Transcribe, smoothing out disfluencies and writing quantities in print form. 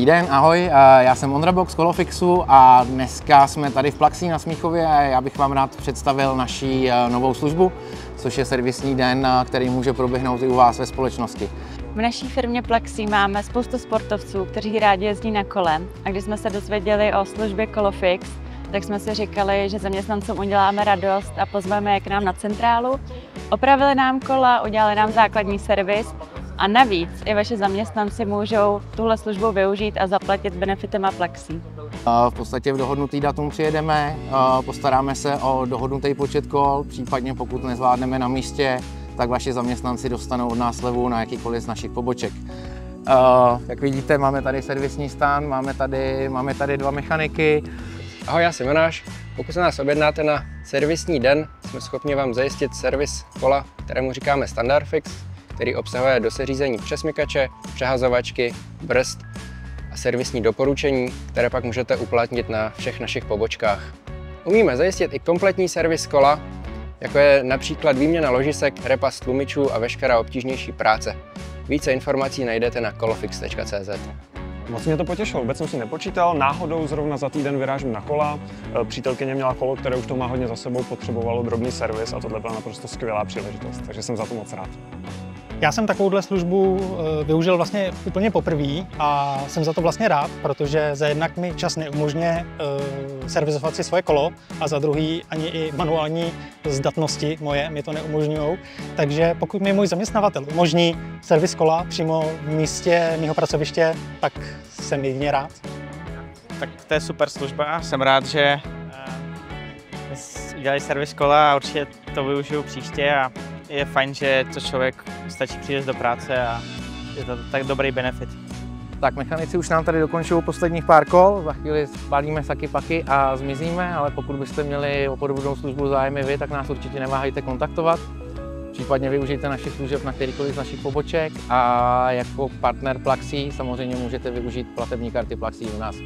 Dobrý den, ahoj, já jsem Ondra Box z Kolofixu a dneska jsme tady v Plaxii na Smíchově a já bych vám rád představil naši novou službu, což je servisní den, který může proběhnout i u vás ve společnosti. V naší firmě Plaxii máme spoustu sportovců, kteří rádi jezdí na kole, a když jsme se dozvěděli o službě Kolofix, tak jsme si říkali, že zaměstnancům uděláme radost a pozveme je k nám na centrálu. Opravili nám kola, udělali nám základní servis a navíc i vaši zaměstnanci můžou tuhle službu využít a zaplatit benefitama Plaxii. V podstatě v dohodnutý datum přijedeme, postaráme se o dohodnutý počet kol, případně pokud nezvládneme na místě, tak vaši zaměstnanci dostanou od nás slevu na jakýkoliv z našich poboček. Jak vidíte, máme tady servisní stán, máme tady dva mechaniky. Ahoj, já jsem Jonáš. Pokud se nás objednáte na servisní den, jsme schopni vám zajistit servis kola, kterému říkáme Standard Fix, který obsahuje doseřízení přesmykače, přehazovačky, brzd a servisní doporučení, které pak můžete uplatnit na všech našich pobočkách. Umíme zajistit i kompletní servis kola, jako je například výměna ložisek, repas tlumičů a veškerá obtížnější práce. Více informací najdete na kolofix.cz. Moc mě to potěšilo, vůbec jsem si nepočítal, náhodou zrovna za týden vyrážím na kola. Přítelkyně měla kolo, které už to má hodně za sebou, potřebovalo drobný servis a tohle byla naprosto skvělá příležitost, takže jsem za to moc rád. Já jsem takovouhle službu využil vlastně úplně poprvé a jsem za to vlastně rád, protože za jednak mi čas neumožňuje servisovat si svoje kolo a za druhý ani i manuální zdatnosti moje mi to neumožňují. Takže pokud mi můj zaměstnavatel umožní servis kola přímo v místě mého pracoviště, tak jsem jedině rád. Tak to je super služba, jsem rád, že udělali servis kola a určitě to využiju příště a je fajn, že to člověk stačí přijít do práce a je to tak dobrý benefit. Tak mechanici už nám tady dokončují posledních pár kol, za chvíli spálíme saky paky a zmizíme, ale pokud byste měli o podobnou službu zájem vy, tak nás určitě neváhejte kontaktovat. Případně využijte našich služeb na kterýkoliv z našich poboček a jako partner Plaxii samozřejmě můžete využít platební karty Plaxii u nás.